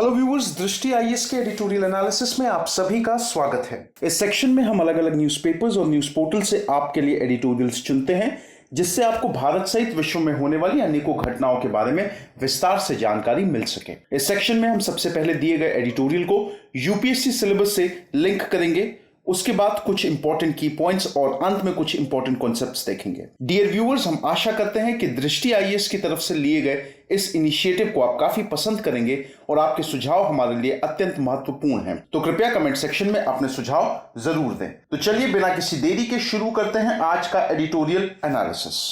Hello viewers, दृष्टि IAS के editorial analysis में आप सभी का स्वागत है। इस सेक्शन में हम अलग अलग न्यूज़पेपर्स और न्यूज़ पोर्टल से आपके लिए एडिटोरियल्स चुनते हैं जिससे आपको भारत सहित विश्व में होने वाली अनेकों घटनाओं के बारे में विस्तार से जानकारी मिल सके। इस सेक्शन में हम सबसे पहले दिए गए एडिटोरियल को यूपीएससी सिलेबस से लिंक करेंगे, उसके बाद कुछ इंपॉर्टेंट की पॉइंट्स और अंत में कुछ इंपॉर्टेंट कॉन्सेप्ट्स देखेंगे। डियर व्यूअर्स, हम आशा करते हैं कि दृष्टि आईएएस की तरफ से लिए गए इस इनिशिएटिव को आप काफी पसंद करेंगे और आपके सुझाव हमारे लिए अत्यंत महत्वपूर्ण हैं। तो कृपया कमेंट सेक्शन में अपने सुझाव जरूर दें। तो चलिए बिना किसी देरी के शुरू करते हैं आज का एडिटोरियल एनालिसिस।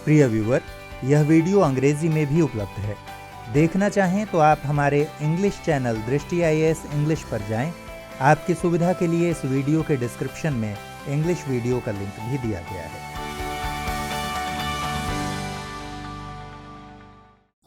प्रिय व्यूअर, यह वीडियो अंग्रेजी में भी उपलब्ध है। देखना चाहें तो आप हमारे इंग्लिश चैनल दृष्टि आईएएस इंग्लिश पर जाएं। आपकी सुविधा के लिए इस वीडियो के डिस्क्रिप्शन में इंग्लिश वीडियो का लिंक भी दिया गया है।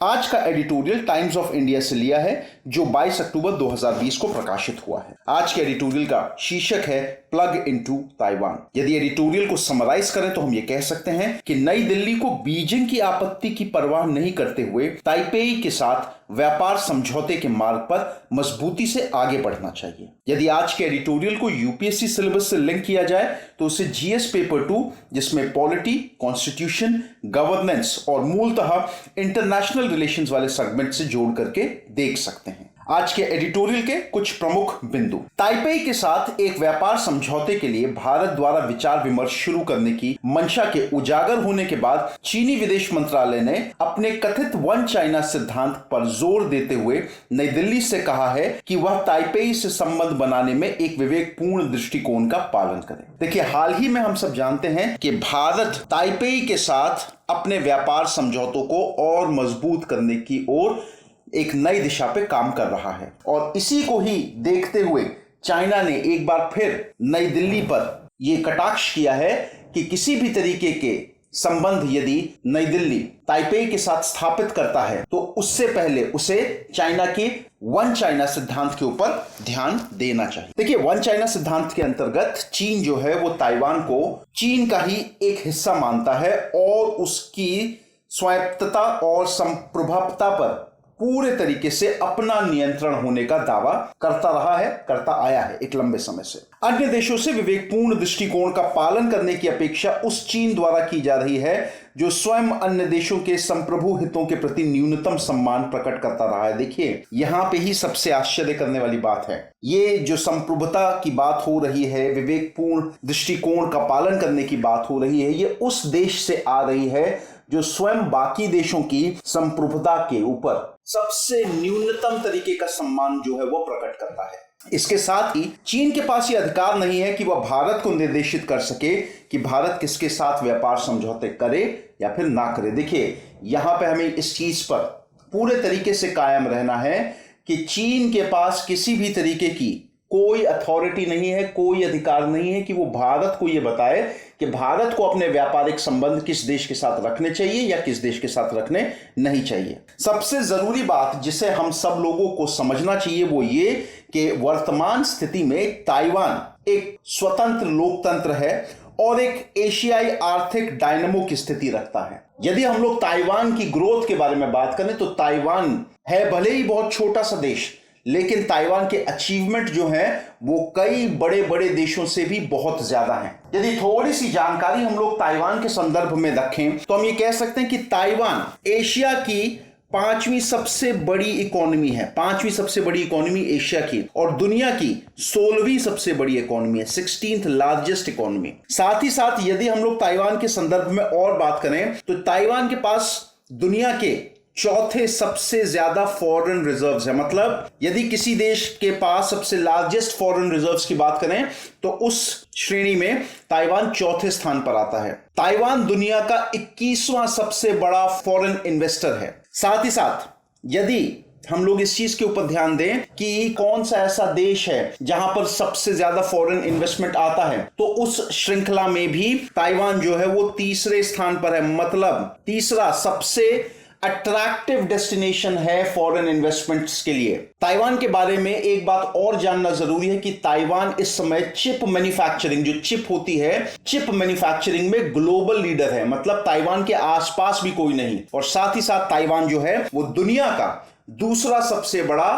आज का एडिटोरियल टाइम्स ऑफ इंडिया से लिया है जो 22 अक्टूबर 2020 को प्रकाशित हुआ है। आज के एडिटोरियल का शीर्षक है प्लग इनटू ताइवान। यदि एडिटोरियल को समराइज करें तो हम ये कह सकते हैं कि नई दिल्ली को बीजिंग की आपत्ति की परवाह नहीं करते हुए ताइपेई के साथ व्यापार समझौते के मार्ग पर मजबूती से आगे बढ़ना चाहिए। यदि आज के एडिटोरियल को यूपीएससी सिलेबस से लिंक किया जाए तो उसे जीएस पेपर 2 जिसमें पॉलिटी, कॉन्स्टिट्यूशन, गवर्नेंस और मूलतः इंटरनेशनल रिलेशंस वाले सेगमेंट से जोड़ करके देख सकते हैं। आज के एडिटोरियल के कुछ प्रमुख बिंदु। ताइपेई के साथ एक व्यापार समझौते के लिए भारत द्वारा विचार विमर्श शुरू करने की मंशा के उजागर होने के बाद चीनी विदेश मंत्रालय ने अपने कथित वन चाइना सिद्धांत पर जोर देते हुए नई दिल्ली से कहा है कि वह ताइपेई से संबंध बनाने में एक विवेकपूर्ण दृष्टिकोण का पालन करे। देखिए, हाल ही में हम सब जानते हैं कि भारत ताइपेई के साथ अपने व्यापार समझौतों को और मजबूत करने की ओर एक नई दिशा पे काम कर रहा है और इसी को ही देखते हुए चाइना ने एक बार फिर नई दिल्ली पर यह कटाक्ष किया है कि किसी भी तरीके के संबंध यदि नई दिल्ली ताइपेई के साथ स्थापित करता है तो उससे पहले उसे चाइना के वन चाइना सिद्धांत के ऊपर ध्यान देना चाहिए। देखिए, वन चाइना सिद्धांत के अंतर्गत चीन जो है वो ताइवान को चीन का ही एक हिस्सा मानता है और उसकी स्वायत्तता और संप्रभुता पर पूरे तरीके से अपना नियंत्रण होने का दावा करता आया है एक लंबे समय से। अन्य देशों से विवेकपूर्ण दृष्टिकोण का पालन करने की अपेक्षा उस चीन द्वारा की जा रही है जो स्वयं अन्य देशों के संप्रभु हितों के प्रति न्यूनतम सम्मान प्रकट करता रहा है। देखिए, यहां पे ही सबसे आश्चर्य करने वाली बात है, ये जो संप्रभुता की बात हो रही है, विवेकपूर्ण दृष्टिकोण का पालन करने की बात हो रही है, ये उस देश से आ रही है जो स्वयं बाकी देशों की संप्रभुता के ऊपर सबसे न्यूनतम तरीके का सम्मान जो है वो प्रकट करता है। इसके साथ ही चीन के पास ये अधिकार नहीं है कि वह भारत को निर्देशित कर सके कि भारत किसके साथ व्यापार समझौते करे या फिर ना करे। देखिए, यहां पे हमें इस चीज पर पूरे तरीके से कायम रहना है कि चीन के पास किसी भी तरीके की कोई अथॉरिटी नहीं है, कोई अधिकार नहीं है कि वो भारत को ये बताए कि भारत को अपने व्यापारिक संबंध किस देश के साथ रखने चाहिए या किस देश के साथ रखने नहीं चाहिए। सबसे जरूरी बात जिसे हम सब लोगों को समझना चाहिए वो ये कि वर्तमान स्थिति में ताइवान एक स्वतंत्र लोकतंत्र है और एक एशियाई आर्थिक डायनामो की स्थिति रखता है। यदि हम लोग ताइवान की ग्रोथ के बारे में बात करें तो ताइवान है भले ही बहुत छोटा सा देश, लेकिन ताइवान के अचीवमेंट जो हैं वो कई बड़े बड़े देशों से भी बहुत ज्यादा हैं। यदि थोड़ी सी जानकारी हम लोग ताइवान के संदर्भ में रखें तो हम ये कह सकते हैं कि ताइवान एशिया की 5वीं सबसे बड़ी इकोनॉमी है, 5वीं सबसे बड़ी इकोनॉमी एशिया की, और दुनिया की 16वीं सबसे बड़ी इकोनॉमी है, 16th लार्जेस्ट इकोनॉमी। साथ ही साथ यदि हम लोग ताइवान के संदर्भ में और बात करें तो ताइवान के पास दुनिया के चौथे सबसे ज्यादा फॉरेन रिजर्व्स है। मतलब यदि किसी देश के पास सबसे लार्जेस्ट फॉरेन रिजर्व्स की बात करें तो उस श्रेणी में ताइवान चौथे स्थान पर आता है। ताइवान दुनिया का 21वां सबसे बड़ा फॉरेन इन्वेस्टर है। साथ ही साथ यदि हम लोग इस चीज के ऊपर ध्यान दें कि कौन सा ऐसा देश है जहां पर सबसे ज्यादा फॉरेन इन्वेस्टमेंट आता है तो उस श्रृंखला में भी ताइवान जो है वो तीसरे स्थान पर है। मतलब तीसरा सबसे अट्रैक्टिव डेस्टिनेशन है फॉरेन इन्वेस्टमेंट्स के लिए। ताइवान के बारे में एक बात और जानना जरूरी है कि ताइवान इस समय चिप मैन्युफैक्चरिंग, जो चिप होती है, चिप मैन्युफैक्चरिंग में ग्लोबल लीडर है। मतलब ताइवान के आसपास भी कोई नहीं। और साथ ही साथ ताइवान जो है वो दुनिया का दूसरा सबसे बड़ा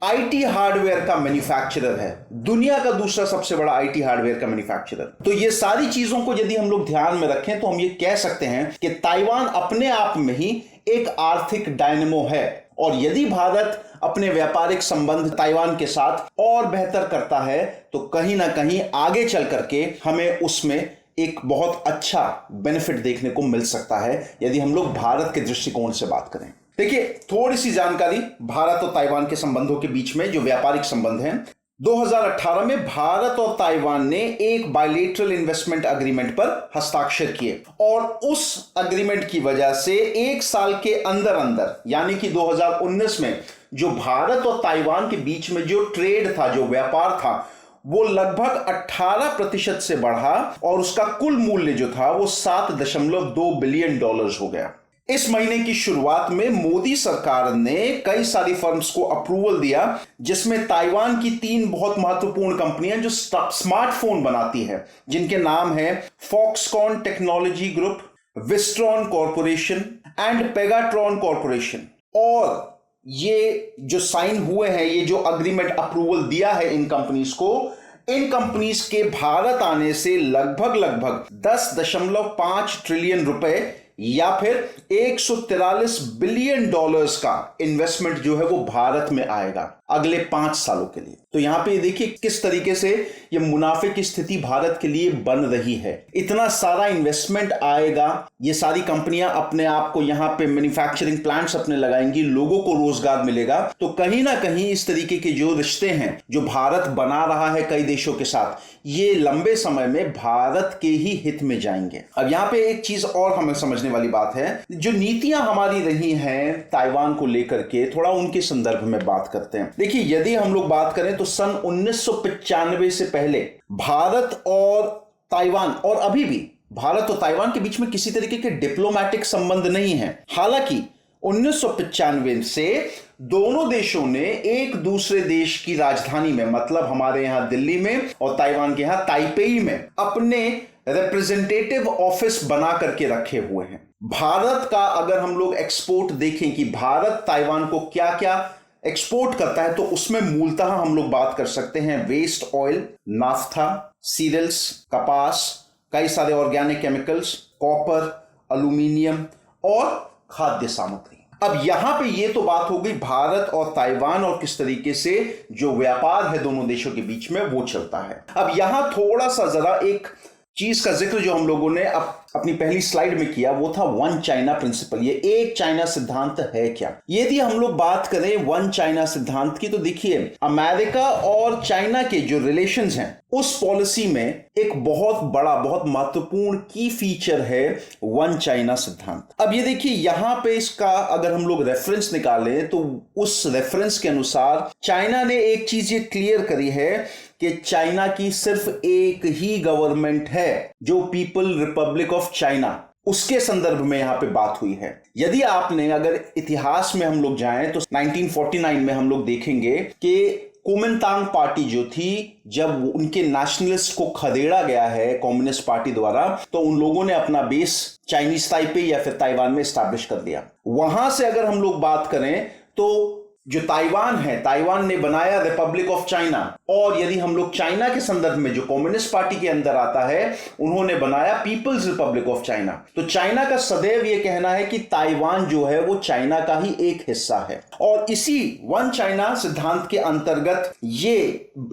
आईटी हार्डवेयर का मैन्युफैक्चरर है, दुनिया का दूसरा सबसे बड़ा आईटी हार्डवेयर का मैन्युफैक्चरर। तो ये सारी चीजों को यदि हम लोग ध्यान में रखें तो हम ये कह सकते हैं कि ताइवान अपने आप में ही एक आर्थिक डायनेमो है, और यदि भारत अपने व्यापारिक संबंध ताइवान के साथ और बेहतर करता है तो कहीं ना कहीं आगे चल करके हमें उसमें एक बहुत अच्छा बेनिफिट देखने को मिल सकता है, यदि हम लोग भारत के दृष्टिकोण से बात करें। देखिए, थोड़ी सी जानकारी भारत और ताइवान के संबंधों के बीच में जो व्यापारिक संबंध हैं। 2018 में भारत और ताइवान ने एक बायलैटरल इन्वेस्टमेंट एग्रीमेंट पर हस्ताक्षर किए, और उस एग्रीमेंट की वजह से एक साल के अंदर अंदर यानी कि 2019 में जो भारत और ताइवान के बीच में जो ट्रेड था, जो व्यापार था, वो लगभग 18% से बढ़ा, और उसका कुल मूल्य जो था वो $7.2 बिलियन हो गया। इस महीने की शुरुआत में मोदी सरकार ने कई सारी फर्म्स को अप्रूवल दिया, जिसमें ताइवान की 3 बहुत महत्वपूर्ण कंपनियां जो स्मार्टफोन बनाती है, जिनके नाम है Foxconn technology group, Wistron corporation and Pegatron corporation. और ये जो साइन हुए हैं, ये जो अग्रीमेंट अप्रूवल दिया है इन कंपनीज को, इन कंपनीज के भारत आने से लगभग 10.5 ट्रिलियन रुपए या फिर $143 बिलियन का इन्वेस्टमेंट जो है वो भारत में आएगा अगले 5 सालों के लिए। तो यहां पे देखिए किस तरीके से ये मुनाफे की स्थिति भारत के लिए बन रही है। इतना सारा इन्वेस्टमेंट आएगा, ये सारी कंपनियां अपने आप को यहां पे मैन्युफैक्चरिंग प्लांट्स अपने लगाएंगी, लोगों को रोजगार मिलेगा। तो कहीं ना कहीं इस तरीके के जो रिश्ते हैं जो भारत बना रहा है कई देशों के साथ, ये लंबे समय में भारत के ही हित में जाएंगे। अब यहां पे एक चीज और हमें समझने वाली बात है, जो नीतियां हमारी रही हैं ताइवान को लेकर के, थोड़ा उनके संदर्भ में बात करते हैं। देखिए, यदि हम लोग बात करें तो सन 1995 से पहले भारत और ताइवान, और अभी भी भारत और ताइवान के बीच में किसी तरीके के डिप्लोमैटिक संबंध नहीं है। हालांकि 1995 से दोनों देशों ने एक दूसरे देश की राजधानी में, मतलब हमारे यहां दिल्ली में और ताइवान के यहां ताइपेई में, अपने रिप्रेजेंटेटिव ऑफिस बना करके रखे हुए हैं। भारत का अगर हम लोग एक्सपोर्ट देखें कि भारत ताइवान को क्या क्या एक्सपोर्ट करता है, तो उसमें मूलतः हम लोग बात कर सकते हैं वेस्ट ऑयल, नाफ्था, सीरियल्स, कपास, कई सारे ऑर्गेनिक केमिकल्स, कॉपर, एल्यूमिनियम और खाद्य सामग्री। अब यहां पे ये तो बात हो गई भारत और ताइवान और किस तरीके से जो व्यापार है दोनों देशों के बीच में वो चलता है। अब यहां थोड़ा सा जरा एक चीज का जिक्र जो हम लोगों ने अपनी पहली स्लाइड में किया, वो था वन चाइना प्रिंसिपल। ये एक चाइना सिद्धांत है क्या? यदि हम लोग बात करें वन चाइना सिद्धांत की, तो देखिए अमेरिका और चाइना के जो रिलेशंस हैं उस पॉलिसी में एक बहुत बड़ा, बहुत महत्वपूर्ण की फीचर है वन चाइना सिद्धांत। अब ये देखिए, यहां पे इसका अगर हम लोग रेफरेंस निकालें तो उस रेफरेंस के अनुसार चाइना ने एक चीज ये क्लियर करी है कि चाइना की सिर्फ एक ही गवर्नमेंट है, जो पीपल रिपब्लिक ऑफ चाइना, उसके संदर्भ में यहां पे बात हुई है। यदि आपने अगर इतिहास में हम लोग जाएं तो 1949 में हम लोग देखेंगे कि कुमिनतांग पार्टी जो थी, जब उनके नेशनलिस्ट को खदेड़ा गया है कम्युनिस्ट पार्टी द्वारा, तो उन लोगों ने अपना बेस चाइनीज ताइपे या फिर ताइवान में एस्टैब्लिश कर दिया। वहां से अगर हम लोग बात करें तो जो ताइवान है, ताइवान ने बनाया रिपब्लिक ऑफ चाइना, और यदि हम लोग चाइना के संदर्भ में जो कम्युनिस्ट पार्टी के अंदर आता है, उन्होंने बनाया पीपल्स रिपब्लिक ऑफ चाइना। तो चाइना का सदैव यह कहना है कि ताइवान जो है वो चाइना का ही एक हिस्सा है, और इसी वन चाइना सिद्धांत के अंतर्गत ये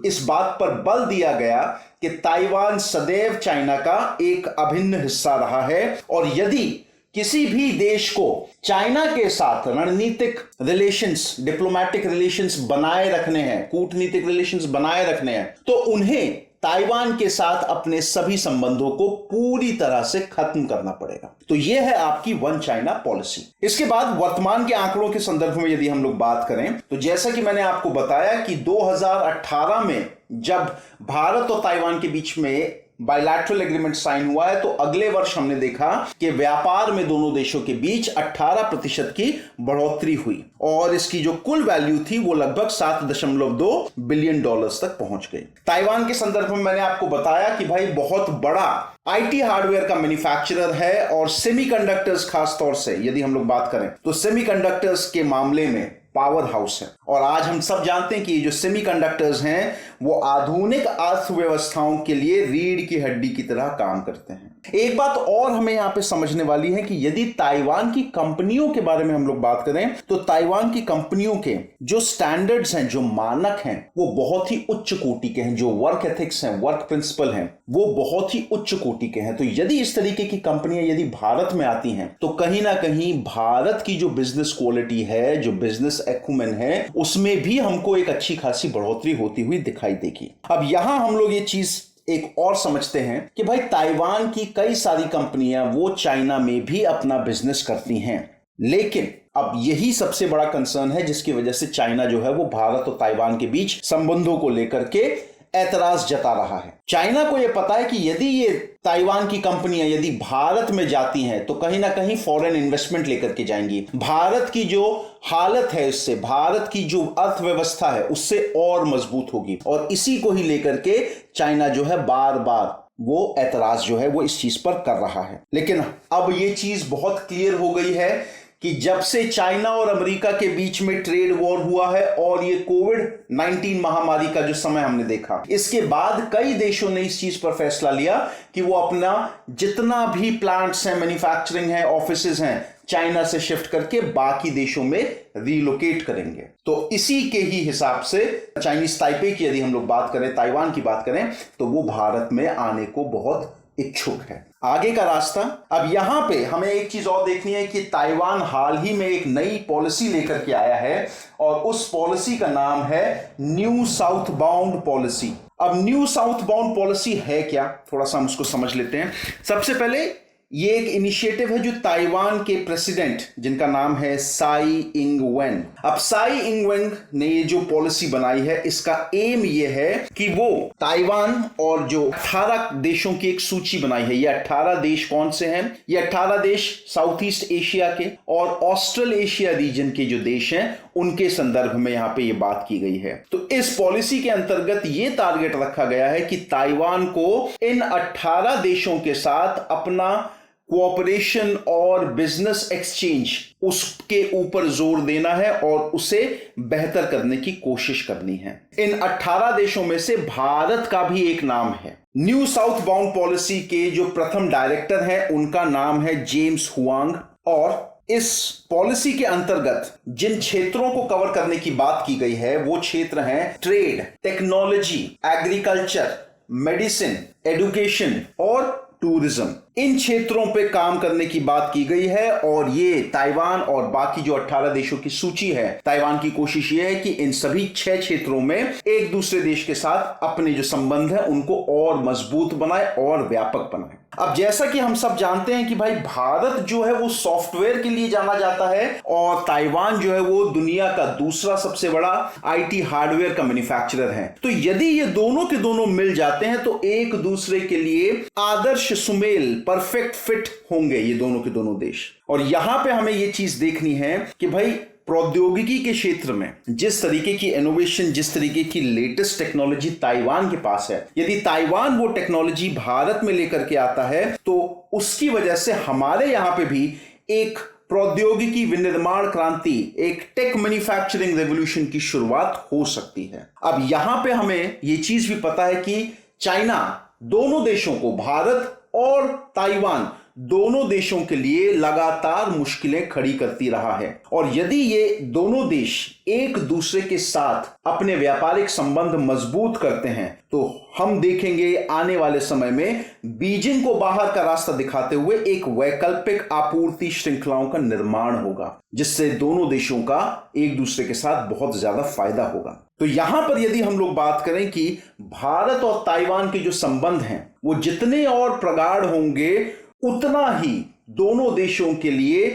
इस बात पर बल दिया गया कि ताइवान सदैव चाइना का एक अभिन्न हिस्सा रहा है, और यदि किसी भी देश को चाइना के साथ रणनीतिक रिलेशंस, डिप्लोमैटिक रिलेशंस बनाए रखने हैं, कूटनीतिक रिलेशंस बनाए रखने हैं, तो उन्हें ताइवान के साथ अपने सभी संबंधों को पूरी तरह से खत्म करना पड़ेगा। तो यह है आपकी वन चाइना पॉलिसी। इसके बाद वर्तमान के आंकड़ों के संदर्भ में यदि हम लोग बात करें तो जैसा कि मैंने आपको बताया कि 2018 में जब भारत और ताइवान के बीच में बायलैटरल एग्रीमेंट साइन हुआ है, तो अगले वर्ष हमने देखा कि व्यापार में दोनों देशों के बीच 18% की बढ़ोतरी हुई, और इसकी जो कुल वैल्यू थी वो लगभग $7.2 बिलियन तक पहुंच गई। ताइवान के संदर्भ में मैंने आपको बताया कि भाई बहुत बड़ा आईटी हार्डवेयर का मैन्युफैक्चरर है, और सेमीकंडक्टर्स खास तौर से यदि हम लोग बात करें तो सेमीकंडक्टर्स के मामले में पावर हाउस है। और आज हम सब जानते हैं कि ये जो सेमीकंडक्टर्स हैं वो आधुनिक अर्थव्यवस्थाओं के लिए रीढ़ की हड्डी की तरह काम करते हैं। एक बात और हमें यहां पे समझने वाली है कि यदि ताइवान की कंपनियों के बारे में हम लोग बात करें तो ताइवान की कंपनियों के जो स्टैंडर्ड्स हैं, जो मानक हैं, वो बहुत ही उच्च कोटि के हैं। जो वर्क एथिक्स हैं, वर्क प्रिंसिपल हैं, वो बहुत ही उच्च कोटि के हैं। तो यदि इस तरीके की कंपनियां यदि भारत में आती हैं तो कहीं ना कहीं भारत की जो बिजनेस क्वालिटी है, जो बिजनेस एक्यूमेन है, उसमें भी हमको एक अच्छी खासी बढ़ोतरी होती हुई दिखाई देगी। अब यहां हम लोग ये चीज एक और समझते हैं कि भाई ताइवान की कई सारी कंपनियां वो चाइना में भी अपना बिजनेस करती हैं, लेकिन अब यही सबसे बड़ा कंसर्न है जिसकी वजह से चाइना जो है वो भारत और ताइवान के बीच संबंधों को लेकर के ऐतराज जता रहा है। चाइना को यह पता है कि यदि ये ताइवान की कंपनियां यदि भारत में जाती हैं तो कहीं ना कहीं फॉरेन इन्वेस्टमेंट लेकर के जाएंगी। भारत की जो हालत है, इससे भारत की जो अर्थव्यवस्था है उससे और मजबूत होगी। और इसी को ही लेकर के चाइना जो है बार बार वो ऐतराज जो है वो इस चीज पर कर रहा है। लेकिन अब ये चीज बहुत क्लियर हो गई है कि जब से चाइना और अमेरिका के बीच में ट्रेड वॉर हुआ है और ये कोविड-19 महामारी का जो समय हमने देखा, इसके बाद कई देशों ने इस चीज पर फैसला लिया कि वो अपना जितना भी प्लांट्स हैं, मैन्युफैक्चरिंग है, ऑफिसेज हैं, चाइना से शिफ्ट करके बाकी देशों में रीलोकेट करेंगे। तो इसी के ही हिसाब से चाइनीज ताइपे की यदि हम लोग बात करें, ताइवान की बात करें, तो वो भारत में आने को बहुत इच्छुक है। आगे का रास्ता, अब यहां पे हमें एक चीज और देखनी है कि ताइवान हाल ही में एक नई पॉलिसी लेकर के आया है और उस पॉलिसी का नाम है न्यू साउथ बाउंड पॉलिसी। अब न्यू साउथ बाउंड पॉलिसी है क्या, थोड़ा सा हम उसको समझ लेते हैं। सबसे पहले ये एक इनिशिएटिव है जो ताइवान के प्रेसिडेंट, जिनका नाम है साई इंग वेन। अब साई इंग वेन ने ये जो पॉलिसी बनाई है, इसका एम ये है कि वो ताइवान और जो 18 देशों की एक सूची बनाई है। ये 18 देश कौन से हैं? ये 18 देश साउथ ईस्ट एशिया के और ऑस्ट्रल एशिया रीजन के जो देश हैं उनके संदर्भ में यहां पे ये बात की गई है। तो इस पॉलिसी के अंतर्गत ये टारगेट रखा गया है कि ताइवान को इन 18 देशों के साथ अपना कोऑपरेशन और बिजनेस एक्सचेंज उसके ऊपर जोर देना है और उसे बेहतर करने की कोशिश करनी है। इन 18 देशों में से भारत का भी एक नाम है। न्यू साउथ बाउंड पॉलिसी के जो प्रथम डायरेक्टर हैं उनका नाम है जेम्स हुआंग। और इस पॉलिसी के अंतर्गत जिन क्षेत्रों को कवर करने की बात की गई है वो क्षेत्र हैं trade, technology, agriculture, medicine, education और टूरिज्म। इन क्षेत्रों पे काम करने की बात की गई है और ये ताइवान और बाकी जो 18 देशों की सूची है, ताइवान की कोशिश ये है कि इन सभी 6 क्षेत्रों में एक दूसरे देश के साथ अपने जो संबंध है उनको और मजबूत बनाए और व्यापक बनाए। अब जैसा कि हम सब जानते हैं कि भाई भारत जो है वो सॉफ्टवेयर के लिए जाना जाता है और ताइवान जो है वो दुनिया का दूसरा सबसे बड़ा आईटी हार्डवेयर का मैन्युफैक्चरर है। तो यदि ये दोनों के दोनों मिल जाते हैं तो एक दूसरे के लिए आदर्श सुमेल, परफेक्ट फिट होंगे ये दोनों के दोनों देश। और यहां पे हमें ये चीज देखनी है कि भाई प्रौद्योगिकी के क्षेत्र में जिस तरीके की इनोवेशन, जिस तरीके की लेटेस्ट टेक्नोलॉजी ताइवान के पास है, यदि ताइवान वो टेक्नोलॉजी भारत में लेकर के आता है तो उसकी वजह से हमारे यहां पे भी एक प्रौद्योगिकी विनिर्माण क्रांति, एक टेक मैन्युफैक्चरिंग रेवोल्यूशन की शुरुआत हो सकती है। अब यहां पे हमें ये चीज भी पता है कि चाइना दोनों देशों को, भारत और ताइवान दोनों देशों के लिए लगातार मुश्किलें खड़ी करती रहा है। और यदि ये दोनों देश एक दूसरे के साथ अपने व्यापारिक संबंध मजबूत करते हैं तो हम देखेंगे आने वाले समय में बीजिंग को बाहर का रास्ता दिखाते हुए एक वैकल्पिक आपूर्ति श्रृंखलाओं का निर्माण होगा, जिससे दोनों देशों का एक दूसरे के साथ बहुत ज्यादा फायदा होगा। तो यहां पर यदि हम लोग बात करें कि भारत और ताइवान के जो संबंध हैं वो जितने और प्रगाढ़ होंगे उतना ही दोनों देशों के लिए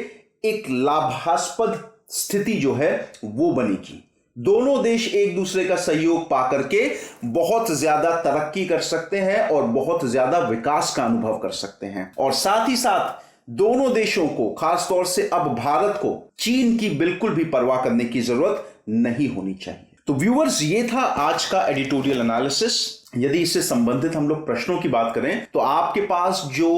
एक लाभास्पद स्थिति जो है वो बनेगी। दोनों देश एक दूसरे का सहयोग पाकर के बहुत ज्यादा तरक्की कर सकते हैं और बहुत ज्यादा विकास का अनुभव कर सकते हैं। और साथ ही साथ दोनों देशों को, खासतौर से अब भारत को, चीन की बिल्कुल भी परवाह करने की जरूरत नहीं होनी चाहिए। तो व्यूअर्स, ये था आज का एडिटोरियल एनालिसिस। यदि इससे संबंधित हम लोग प्रश्नों की बात करें तो आपके पास जो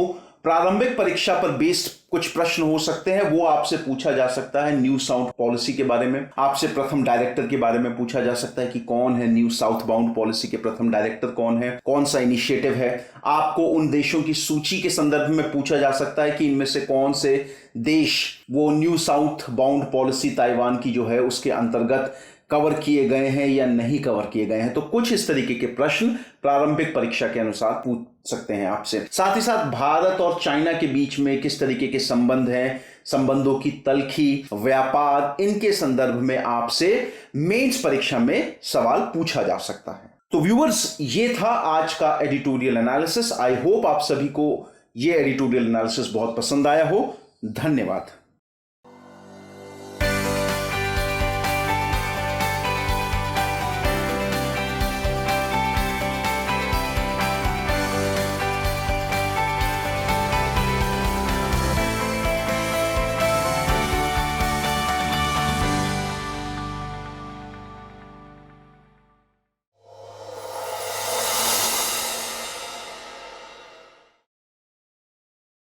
प्रारंभिक परीक्षा पर बेस्ड कुछ प्रश्न हो सकते हैं, वो आपसे पूछा जा सकता है। न्यू साउथ पॉलिसी के बारे में आपसे प्रथम डायरेक्टर के बारे में पूछा जा सकता है कि कौन है न्यू साउथ बाउंड पॉलिसी के प्रथम डायरेक्टर, कौन है, कौन सा इनिशिएटिव है। आपको उन देशों की सूची के संदर्भ में पूछा जा सकता है कि इनमें से कौन से देश वो new south bound policy Taiwan की जो है उसके अंतर्गत कवर किए गए हैं या नहीं कवर किए गए हैं। तो कुछ इस तरीके के प्रश्न प्रारंभिक परीक्षा के अनुसार पूछ सकते हैं आपसे। साथ ही साथ भारत और चाइना के बीच में किस तरीके के संबंध हैं, संबंधों की तलखी, व्यापार, इनके संदर्भ में आपसे मेंस परीक्षा में सवाल पूछा जा सकता है। तो व्यूअर्स, ये था आज का एडिटोरियल एनालिसिस। आई होप आप सभी को ये एडिटोरियल एनालिसिस बहुत पसंद आया हो। धन्यवाद।